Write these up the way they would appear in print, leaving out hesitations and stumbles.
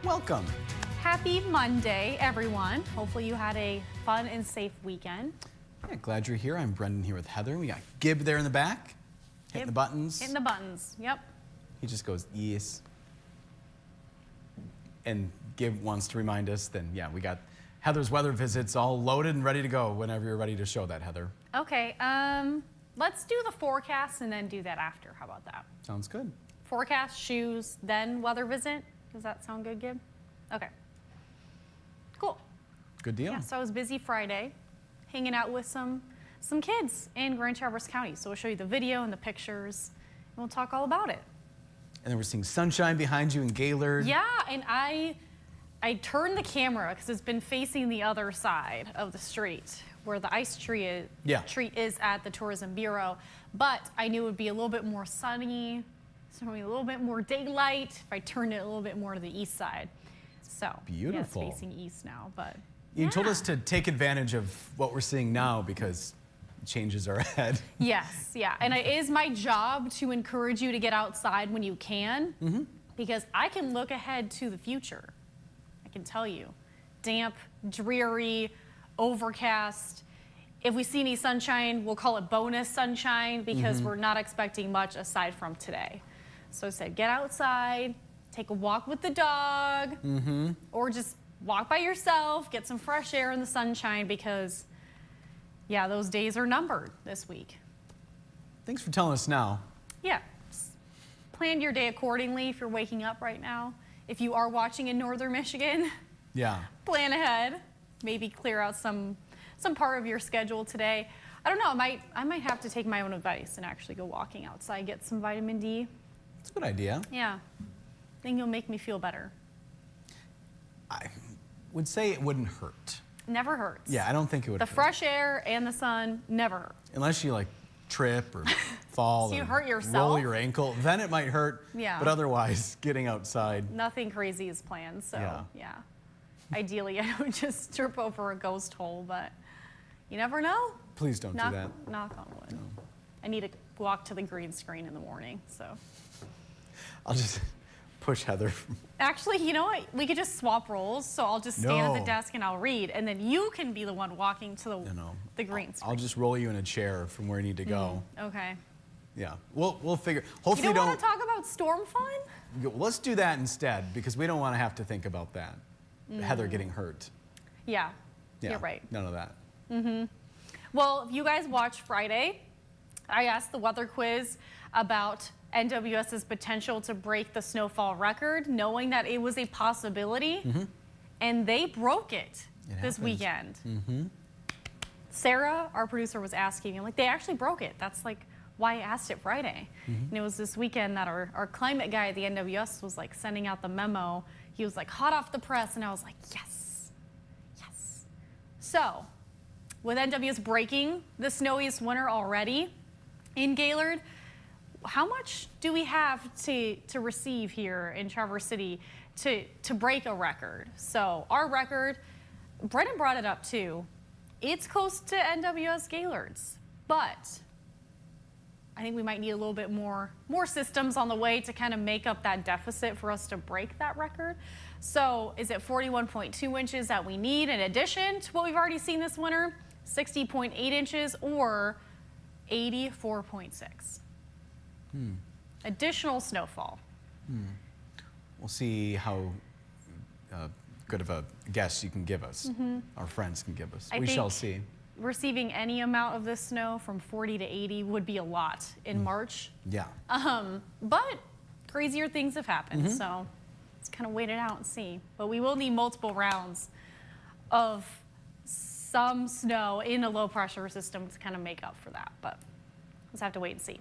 welcome. Happy Monday, everyone. Hopefully you had a fun and safe weekend. Yeah, glad you're here. I'm Brendan here with Heather. We got Gib there in the back, hitting the buttons. Hitting the buttons, yep. He just goes, yes. And Gib wants to remind us, then yeah, we got Heather's weather visits all loaded and ready to go whenever you're ready to show that, Heather. Okay, let's do the forecast and then do that after. How about that? Sounds good. Forecast, shoes, then weather visit. Does that sound good, Gib? Okay. Cool. Good deal. Yeah, so I was busy Friday, hanging out with some kids in Grand Traverse County. So we'll show you the video and the pictures, and we'll talk all about it. And then we're seeing sunshine behind you in Gaylord. Yeah, and I turned the camera because it's been facing the other side of the street where the ice tree is at the Tourism Bureau. But I knew it would be a little bit more sunny, so a little bit more daylight if I turned it a little bit more to the east side. So beautiful. Yeah, it's facing east now, but you told us to take advantage of what we're seeing now because changes are ahead. Yes, yeah, and it is my job to encourage you to get outside when you can, because I can look ahead to the future. I can tell you, damp, dreary, overcast. If we see any sunshine, we'll call it bonus sunshine because we're not expecting much aside from today. So I said, get outside, take a walk with the dog, or just walk by yourself, get some fresh air in the sunshine because, yeah, those days are numbered this week. Thanks for telling us now. Yeah, just plan your day accordingly if you're waking up right now. If you are watching in northern Michigan, plan ahead. Maybe clear out some part of your schedule today. I don't know, I might have to take my own advice and actually go walking outside, get some vitamin D. It's a good idea. Yeah, I think you'll make me feel better. I would say it wouldn't hurt. Never hurts. Yeah, I don't think it would hurt. The fresh air and the sun never hurt. Unless you like trip or fall So you or hurt yourself? roll your ankle, then it might hurt. Yeah. But otherwise, getting outside. Nothing crazy is planned, so yeah. Ideally, I would just trip over a ghost hole, but you never know. Please don't do that. Knock on wood. No. I need to walk to the green screen in the morning, so. I'll just push Heather. Actually, you know what? We could just swap roles, so I'll just stand at the desk and I'll read, and then you can be the one walking to the green screen. I'll just roll you in a chair from where you need to go. Okay. Yeah, we'll figure. Hopefully, you don't want to talk about storm fun? Let's do that instead because we don't want to have to think about that. Heather getting hurt. Yeah, you're right. None of that. Well, if you guys watched Friday, I asked the weather quiz about NWS's potential to break the snowfall record, knowing that it was a possibility, and they broke it this weekend. Sarah, our producer, was asking me, like, they actually broke it. That's like why I asked it Friday. And it was this weekend that our climate guy at the NWS was like sending out the memo. He was like hot off the press, and I was like, yes, yes. So, with NWS breaking the snowiest winter already in Gaylord, how much do we have to receive here in Traverse City to break a record? So our record, Brendan brought it up too, it's close to NWS Gaylord's, but I think we might need a little bit more systems on the way to kind of make up that deficit for us to break that record. So is it 41.2 inches that we need in addition to what we've already seen this winter, 60.8 inches, or 84.6? Additional snowfall. We'll see how good of a guess you can give us, our friends can give us. We shall see. Receiving any amount of this snow from 40 to 80 would be a lot in March. Yeah. But crazier things have happened, so let's kind of wait it out and see. But we will need multiple rounds of some snow in a low pressure system to kind of make up for that, but let's have to wait and see.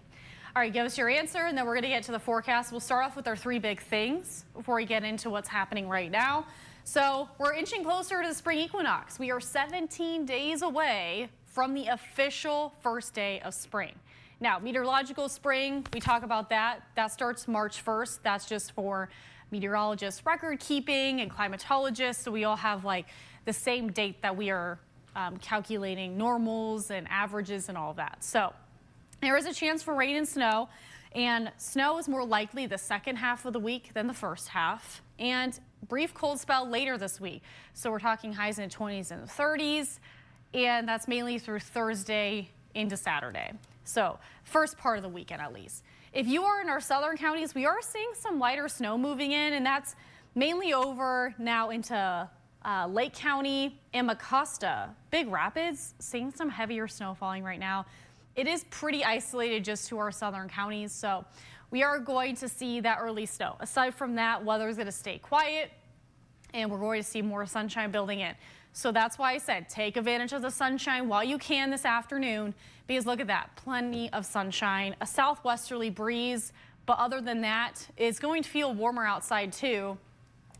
All right, give us your answer, and then we're going to get to the forecast. We'll start off with our three big things before we get into what's happening right now. So we're inching closer to the spring equinox. We are 17 days away from the official first day of spring. Now, meteorological spring, we talk about that. That starts March 1st. That's just for meteorologists, record keeping, and climatologists. So we all have like the same date that we are calculating normals and averages and all of that. So there is a chance for rain and snow And snow is more likely the second half of the week than the first half. And brief cold spell later this week. So we're talking highs in the 20s and the 30s. And that's mainly through Thursday into Saturday. So first part of the weekend at least. If you are in our southern counties, we are seeing some lighter snow moving in, and that's mainly over now into Lake County and Mecosta. Big Rapids, seeing some heavier snow falling right now. It is pretty isolated just to our southern counties, so we are going to see that early snow. Aside from that, weather is going to stay quiet, and we're going to see more sunshine building in. So that's why I said take advantage of the sunshine while you can this afternoon, because look at that, plenty of sunshine, a southwesterly breeze, but other than that, it's going to feel warmer outside too.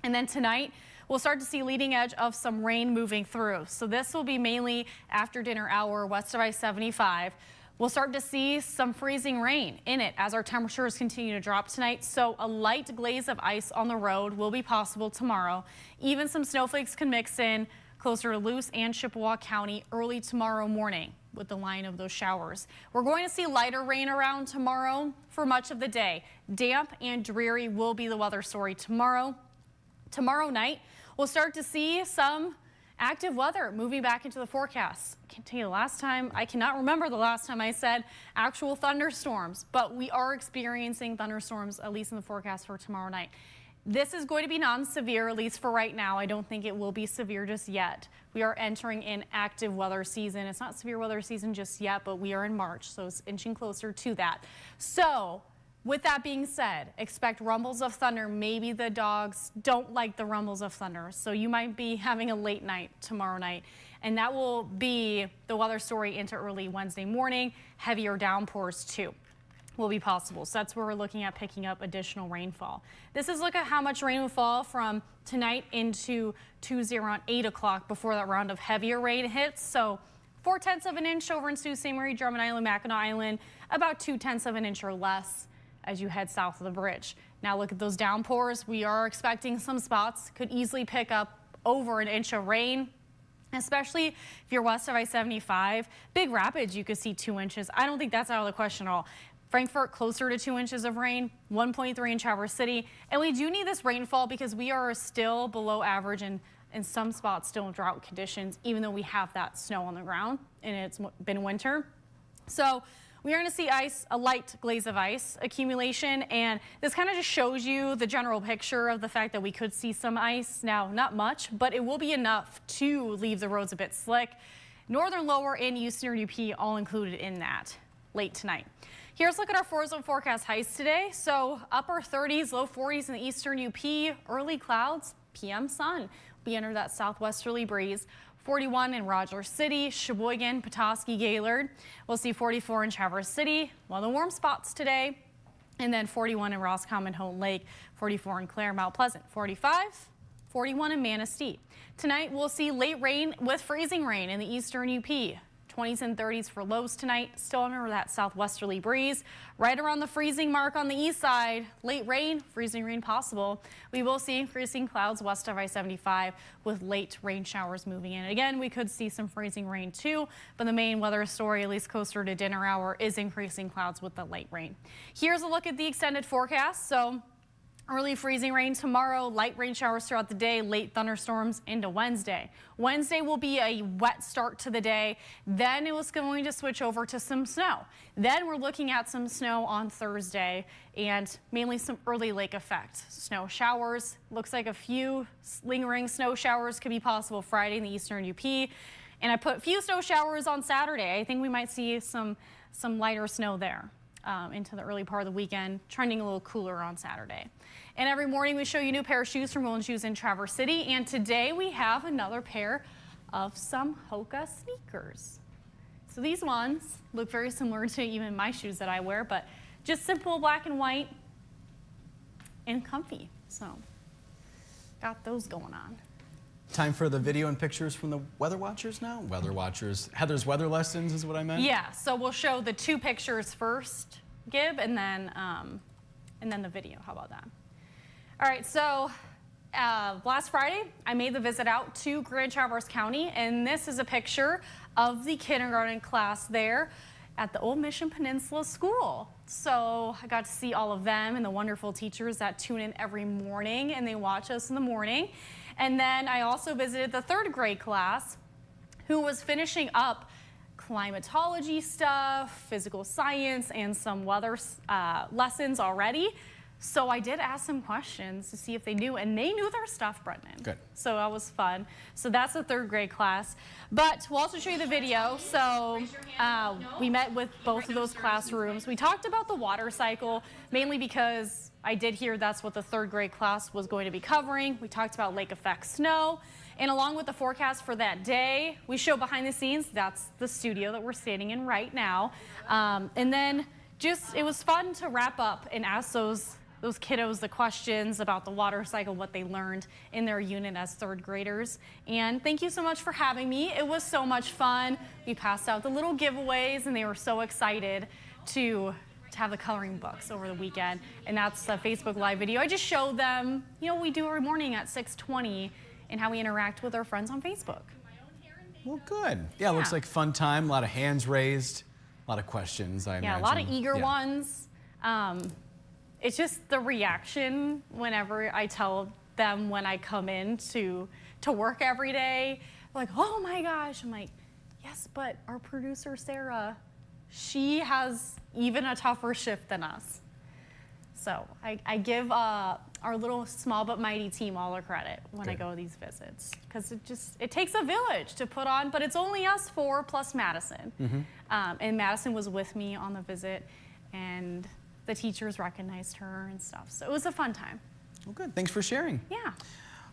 And then tonight, we'll start to see leading edge of some rain moving through. So this will be mainly after dinner hour west of I-75. We'll start to see some freezing rain in it as our temperatures continue to drop tonight. So a light glaze of ice on the road will be possible tomorrow. Even some snowflakes can mix in closer to Luce and Chippewa County early tomorrow morning with the line of those showers. We're going to see lighter rain around tomorrow for much of the day. Damp and dreary will be the weather story tomorrow. Tomorrow night, we'll start to see some active weather moving back into the forecast. I can't tell you the last time, I cannot remember the last time I said actual thunderstorms, but we are experiencing thunderstorms, at least in the forecast for tomorrow night. This is going to be non-severe, at least for right now. I don't think it will be severe just yet. We are entering in active weather season. It's not severe weather season just yet, but we are in March, so it's inching closer to that. So with that being said, expect rumbles of thunder. Maybe the dogs don't like the rumbles of thunder, so you might be having a late night tomorrow night. And that will be the weather story into early Wednesday morning. Heavier downpours too will be possible. So that's where we're looking at picking up additional rainfall. This is look at how much rain will fall from tonight into Tuesday around 8 o'clock before that round of heavier rain hits. So 4/10 of an inch over in Sault Ste. Marie, Drummond Island, Mackinac Island, about 2/10 of an inch or less as you head south of the bridge. Now look at those downpours. We are expecting some spots could easily pick up over an inch of rain, especially if you're west of I-75. Big Rapids, you could see 2 inches. I don't think that's out of the question at all. Frankfort, closer to 2 inches of rain, 1.3 in Traverse City. And we do need this rainfall because we are still below average and in some spots still in drought conditions, even though we have that snow on the ground and it's been winter. So we are going to see ice, a light glaze of ice accumulation, and this kind of just shows you the general picture of the fact that we could see some ice. Now, not much, but it will be enough to leave the roads a bit slick. Northern, lower, and eastern UP all included in that late tonight. Here's a look at our 4-zone forecast highs today. So upper 30s, low 40s in the eastern UP, early clouds, PM sun. We enter that southwesterly breeze. 41 in Rogers City, Sheboygan, Petoskey, Gaylord. We'll see 44 in Traverse City, one of the warm spots today. And then 41 in Roscommon, Houghton Lake, 44 in Clare, Mount Pleasant, 45, 41 in Manistee. Tonight we'll see late rain with freezing rain in the eastern UP. 20s and 30s for lows tonight. Still under that southwesterly breeze. Right around the freezing mark on the east side. Late rain, freezing rain possible. We will see increasing clouds west of I-75 with late rain showers moving in. Again, we could see some freezing rain too, but the main weather story, at least closer to dinner hour, is increasing clouds with the light rain. Here's a look at the extended forecast. So early freezing rain tomorrow, light rain showers throughout the day, late thunderstorms into Wednesday. Wednesday will be a wet start to the day. Then it was going to switch over to some snow. Then we're looking at some snow on Thursday and mainly some early lake effect. Snow showers, looks like a few lingering snow showers could be possible Friday in the eastern UP. And I put a few snow showers on Saturday. I think we might see some lighter snow there. Into the early part of the weekend, trending a little cooler on Saturday. And every morning we show you a new pair of shoes from Golden Shoes in Traverse City. And today we have another pair of some Hoka sneakers. So these ones look very similar to even my shoes that I wear, but just simple black and white and comfy. So got those going on. Time for the video and pictures from the Weather Watchers now. Weather Watchers. Heather's weather lessons is what I meant. Yeah, so we'll show the 2 pictures first, Gib, and then the video. How about that? All right, so last Friday, I made the visit out to Grand Traverse County, and this is a picture of the kindergarten class there at the Old Mission Peninsula School. So I got to see all of them and the wonderful teachers that tune in every morning and they watch us in the morning. And then I also visited the 3rd grade class who was finishing up climatology stuff, physical science, and some weather lessons already. So I did ask some questions to see if they knew, and they knew their stuff, Brendan. Good. So that was fun. So that's the 3rd grade class. But we'll also show you the video. So we met with both of those classrooms. We talked about the water cycle, mainly because I did hear that's what the 3rd grade class was going to be covering. We talked about lake effect snow. And along with the forecast for that day, we show behind the scenes. That's the studio that we're standing in right now. And then it was fun to wrap up and ask those kiddos the questions about the water cycle, what they learned in their unit as 3rd graders. And thank you so much for having me. It was so much fun. We passed out the little giveaways and they were so excited to have the coloring books over the weekend. And that's a Facebook Live video. I just showed them, we do every morning at 6:20 and how we interact with our friends on Facebook. Well, good. Yeah, it looks like a fun time. A lot of hands raised, a lot of questions, I imagine. Yeah, a lot of eager ones. It's just the reaction whenever I tell them when I come in to work every day. Like, oh my gosh. I'm like, yes, but our producer, Sarah, she has even a tougher shift than us. So I give our little small but mighty team all the credit when I go to these visits. Because it takes a village to put on, but it's only us 4 plus Madison. And Madison was with me on the visit, and the teachers recognized her and stuff. So it was a fun time. Well, good. Thanks for sharing. Yeah.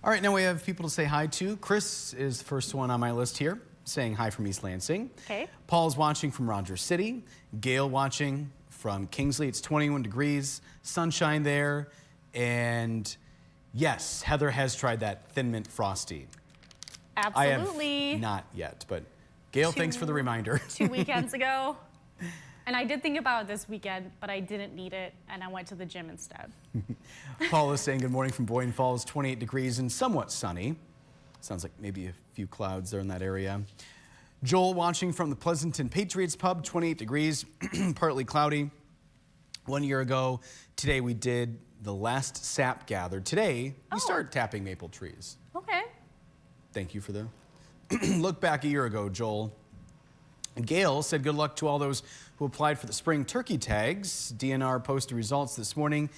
All right, now we have people to say hi to. Chris is the first one on my list here, saying hi from East Lansing. Okay. Paul's watching from Rogers City. Gail watching from Kingsley. It's 21 degrees, sunshine there. And yes, Heather has tried that Thin Mint Frosty. Absolutely. I have not yet, but Gail, thanks for the reminder. 2 weekends ago. And I did think about it this weekend, but I didn't need it, and I went to the gym instead. Paul is saying good morning from Boyden Falls, 28 degrees and somewhat sunny. Sounds like maybe a few clouds there in that area. Joel watching from the Pleasanton Patriots Pub, 28 degrees, partly cloudy. 1 year ago, today we did the last sap gather. Today, we started tapping maple trees. Okay. Thank you for the look back a year ago, Joel. Gail said good luck to all those who applied for the spring turkey tags. DNR posted results this morning.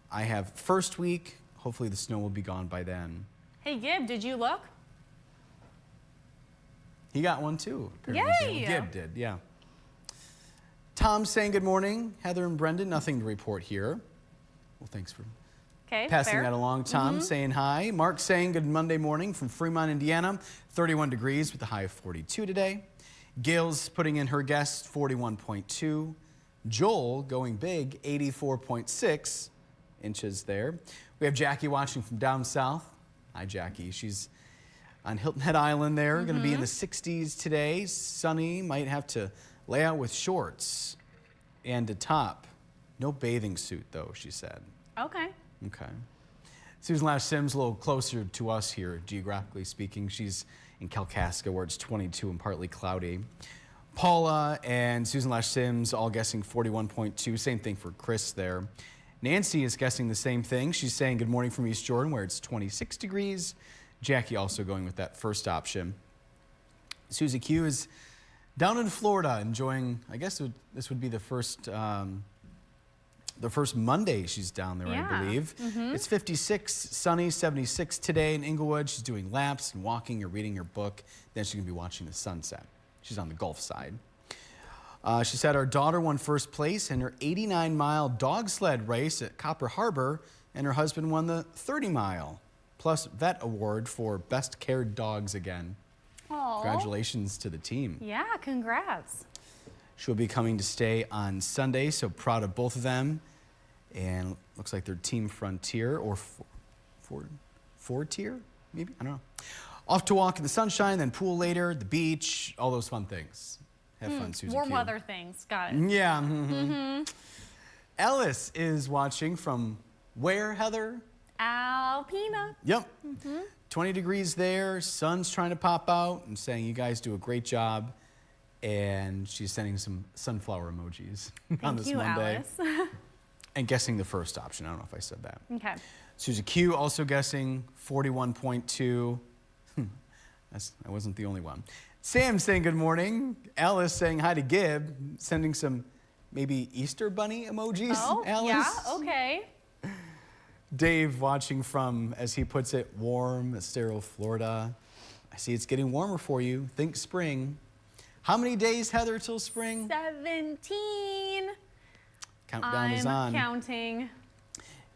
I have first week. Hopefully the snow will be gone by then. Hey, Gib, did you look? He got one too. Yay! Gib did, yeah. Tom saying good morning. Heather and Brendan, nothing to report here. Well, thanks for passing that along. Tom saying hi. Mark saying good Monday morning from Fremont, Indiana. 31 degrees with a high of 42 today. Gail's putting in her guess, 41.2. Joel going big, 84.6 inches there. We have Jackie watching from down south. Hi, Jackie. She's on Hilton Head Island there. Going to be in the 60s today. Sunny. Might have to lay out with shorts and a top. No bathing suit, though, she said. Okay. Okay. Susan Lash Sims, a little closer to us here, geographically speaking. She's in Kalkaska, where it's 22 and partly cloudy. Paula and Susan Lash Sims all guessing 41.2. Same thing for Chris there. Nancy is guessing the same thing. She's saying good morning from East Jordan, where it's 26 degrees. Jackie also going with that first option. Susie Q is down in Florida enjoying, I guess this would be the first Monday she's down there, I believe. It's 56, sunny, 76 today in Inglewood. She's doing laps and walking or reading her book. Then she's going to be watching the sunset. She's on the Gulf side. She said our daughter won first place in her 89-mile dog sled race at Copper Harbor, and her husband won the 30-mile plus vet award for best cared dogs again. Aww. Congratulations to the team. Yeah, congrats. She'll be coming to stay on Sunday, so proud of both of them. And looks like they're Team Frontier or Ford Tier, maybe? I don't know. Off to walk in the sunshine, then pool later, the beach, all those fun things. Have fun, Susie Warm Q. weather things, got it. Yeah. Ellis is watching from where, Heather? Alpena. Yep. 20 degrees there, sun's trying to pop out and saying you guys do a great job. And she's sending some sunflower emojis on this Thank you, Monday. Alice. And guessing the first option. I don't know if I said that. Okay. Susie Q also guessing 41.2. I wasn't the only one. Sam saying good morning. Alice saying hi to Gib, sending some maybe Easter bunny emojis. Oh, Alice. yeah, okay. Dave watching from, as he puts it, warm, Estero, Florida. I see it's getting warmer for you. Think spring. How many days, Heather, till spring? 17. Countdown is on. I'm counting.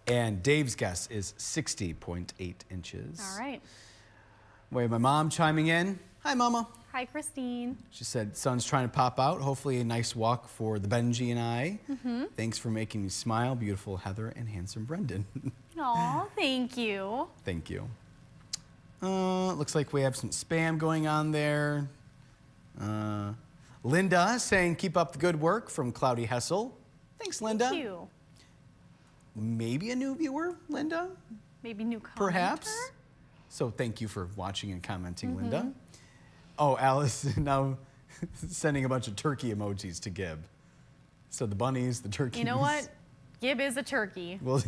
And Dave's guess is 60.8 inches. All right. Wait, my mom chiming in. Hi, Mama. Hi, Christine. She said, sun's trying to pop out. Hopefully a nice walk for the Benji and I. Thanks for making me smile, beautiful Heather and handsome Brendan. Aw, thank you. Thank you. Looks like we have some spam going on there. Linda saying, keep up the good work from Cloudy Hessel. Thanks, Linda. Thank you. Maybe a new viewer, Linda? Maybe new commenter? Perhaps. So thank you for watching and commenting, Linda. Oh, Alice now sending a bunch of turkey emojis to Gib. So the bunnies, the turkeys. You know what? Gib is a turkey. Well,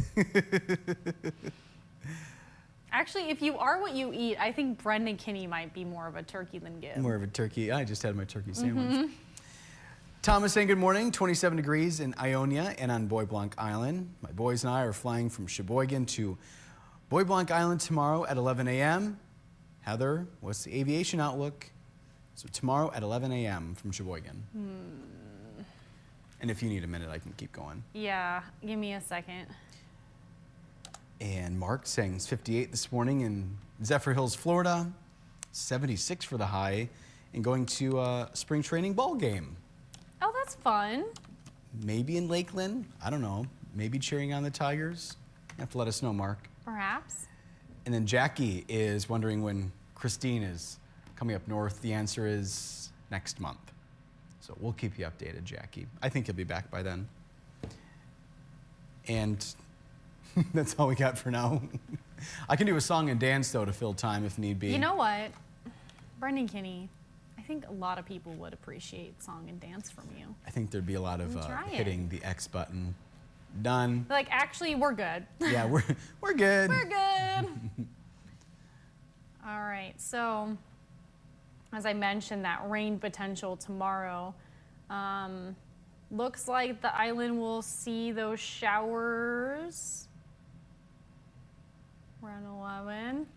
Actually, if you are what you eat, I think Brendan Kinney might be more of a turkey than Gib. more of a turkey. I just had my turkey sandwich. Thomas saying good morning. 27 degrees in Ionia and on Bois Blanc Island. My boys and I are flying from Sheboygan to Bois Blanc Island tomorrow at 11 a.m. Heather, what's the aviation outlook? So tomorrow at 11 a.m. from Sheboygan. And if you need a minute, I can keep going. Yeah, give me a second. And Mark saying it's 58 this morning in Zephyr Hills, Florida. 76 for the high. And going to a spring training ball game. Oh, that's fun. Maybe in Lakeland. I don't know. Maybe cheering on the Tigers. You have to let us know, Mark. Perhaps. And then Jackie is wondering when Christine is coming up north. The answer is next month. So we'll keep you updated, Jackie. I think you'll be back by then. And that's all we got for now. I can do a song and dance, though, to fill time if need be. You know what? Brendan Kinney, I think a lot of people would appreciate song and dance from you. I think there'd be a lot of Try it. hitting the X button. Done. Like, actually, we're good. Yeah, we're good. We're good. All right, so as I mentioned, that rain potential tomorrow. Looks like the island will see those showers around 11.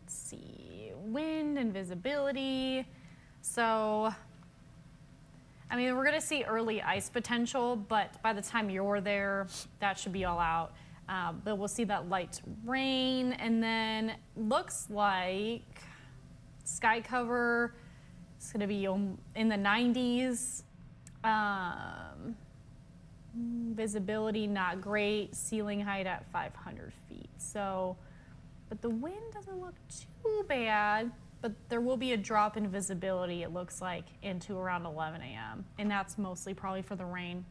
Let's see, wind and visibility. So, I mean, we're gonna see early ice potential, but by the time you're there, that should be all out. But we'll see that light rain, and then looks like sky cover is gonna be in the 90s. Visibility not great, ceiling height at 500 feet. So, but the wind doesn't look too bad, but there will be a drop in visibility, it looks like, into around 11 a.m. And that's mostly probably for the rain.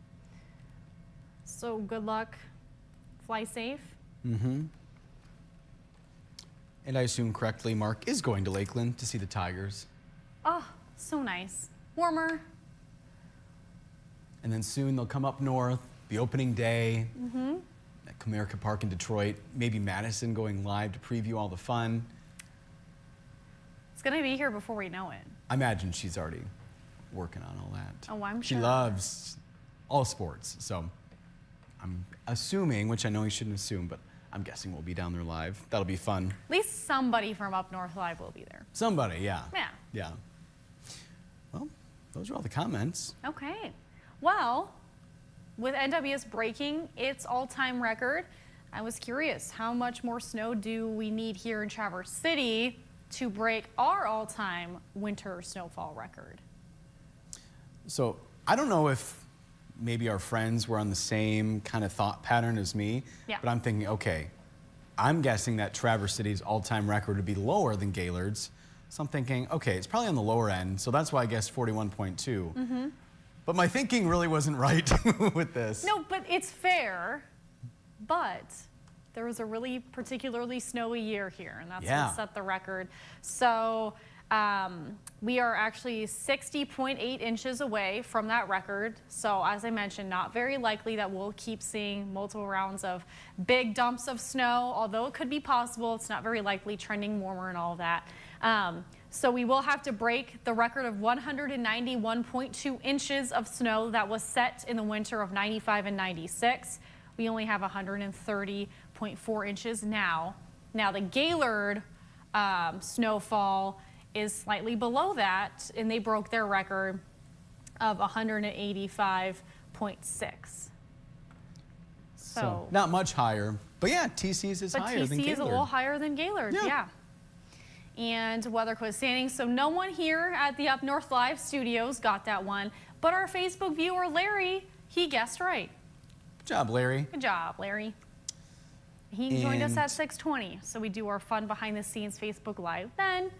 So good luck, fly safe. And I assume correctly, Mark is going to Lakeland to see the Tigers. Oh, so nice. Warmer. And then soon they'll come up north, the opening day at Comerica Park in Detroit. Maybe Madison going live to preview all the fun. It's gonna be here before we know it. I imagine she's already working on all that. Oh, I'm She sure. loves all sports, so I'm assuming, which I know you shouldn't assume, but I'm guessing we'll be down there live. That'll be fun. At least somebody from up north live will be there. Somebody, yeah. Yeah. Yeah. Well, those are all the comments. Okay. Well, with NWS breaking its all-time record, I was curious, how much more snow do we need here in Traverse City to break our all-time winter snowfall record? So I don't know if maybe our friends were on the same kind of thought pattern as me, Yeah. but I'm thinking, okay, I'm guessing that Traverse City's all-time record would be lower than Gaylord's. So I'm thinking, okay, it's probably on the lower end, so that's why I guessed 41.2. But my thinking really wasn't right with this. No, but it's fair. But there was a really particularly snowy year here, and that's Yeah. what set the record. So We are actually 60.8 inches away from that record. So as I mentioned, not very likely that we'll keep seeing multiple rounds of big dumps of snow, although it could be possible. It's not very likely, trending warmer and all of that. So we will have to break the record of 191.2 inches of snow that was set in the winter of 95 and 96. We only have 130.4 inches now. Now the Gaylord snowfall is slightly below that, and they broke their record of 185.6. So not much higher, but yeah, TC's is higher than Gaylord. TC is a little higher than Gaylord, yeah. And weather quiz standings. So no one here at the Up North Live studios got that one, but our Facebook viewer, Larry, he guessed right. Good job, Larry. Good job, Larry. He joined us at 6:20, so we do our fun behind-the-scenes Facebook Live then.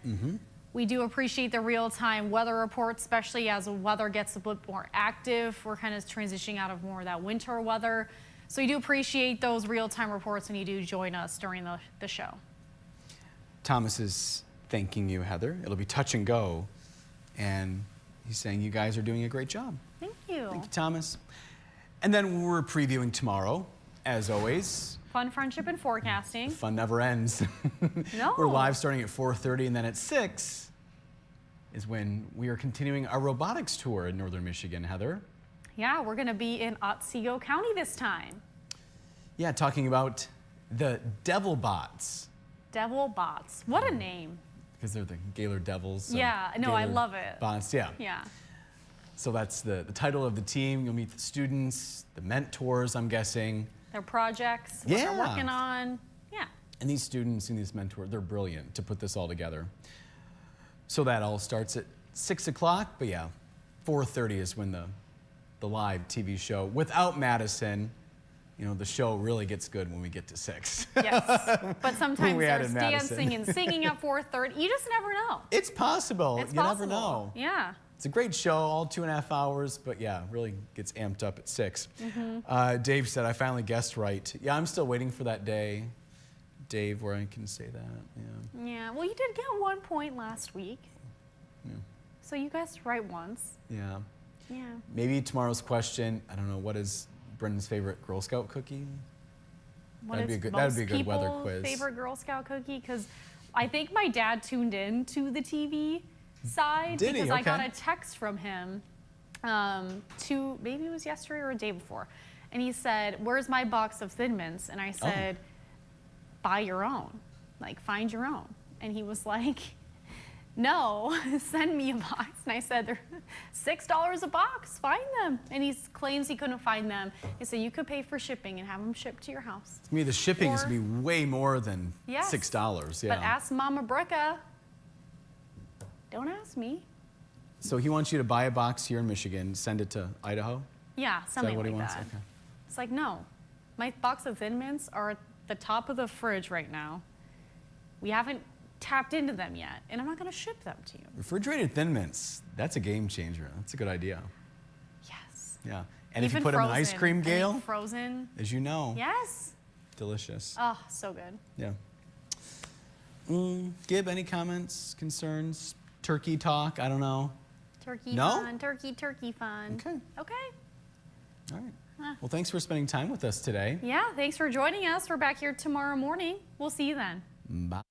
We do appreciate the real-time weather reports, especially as the weather gets a bit more active. We're kind of transitioning out of more of that winter weather. So we do appreciate those real-time reports when you do join us during the show. Thomas is thanking you, Heather. It'll be touch and go, and he's saying you guys are doing a great job. Thank you. Thank you, Thomas. And then we're previewing tomorrow, as always. Fun, friendship, and forecasting. The fun never ends. No. We're live starting at 4:30, and then at 6 is when we are continuing our robotics tour in northern Michigan, Heather. Yeah, we're going to be in Otsego County this time. Yeah, talking about the Devil Bots. Devil Bots. What a name. Because they're the Gaylord Devils. So yeah, no, I love it. Bots, yeah. Yeah. So that's the title of the team. You'll meet the students, the mentors, I'm guessing. Their projects, what they're working on. Yeah. And these students and these mentors, they're brilliant to put this all together. So that all starts at 6 o'clock, but yeah, 4:30 is when the live TV show, without Madison, you know, the show really gets good when we get to 6. Yes, but sometimes there's dancing and singing at 4:30. You just never know. It's possible. It's possible. Never know. Yeah. It's a great show, all 2.5 hours, but yeah, really gets amped up at 6. Dave said, I finally guessed right. Yeah, I'm still waiting for that day, Dave, where I can say that. Yeah, well, you did get 1 point last week. Yeah. So you guessed right once. Yeah. Yeah. Maybe tomorrow's question, I don't know, what is Brendan's favorite Girl Scout cookie? That'd be a good weather quiz. Favorite Girl Scout cookie? Because I think my dad tuned in to the TV side. Did he? Because I Okay. got a text from him maybe it was yesterday or a day before. And he said, where's my box of Thin Mints? And I said, buy your own. Like, find your own. And he was like, no, send me a box. And I said, they're $6 a box, find them. And he claims he couldn't find them. He said, you could pay for shipping and have them shipped to your house. To me, the shipping is going to be way more than $6. Yeah. But ask Mama Bricca. Don't ask me. So he wants you to buy a box here in Michigan, send it to Idaho? Yeah, something what like he wants? that. Okay. It's like, no. My box of Thin Mints are at the top of the fridge right now. We haven't tapped into them yet, and I'm not going to ship them to you. Refrigerated Thin Mints, that's a game changer. That's a good idea. Yes. Yeah. And if you Even put them in frozen. ice cream, Gail, frozen. as you know. Yes. Delicious. Oh, so good. Yeah. Gib, any comments, concerns? Turkey talk? I don't know. Turkey fun. Turkey fun. Okay. Okay. All right. Well, thanks for spending time with us today. Yeah, thanks for joining us. We're back here tomorrow morning. We'll see you then. Bye.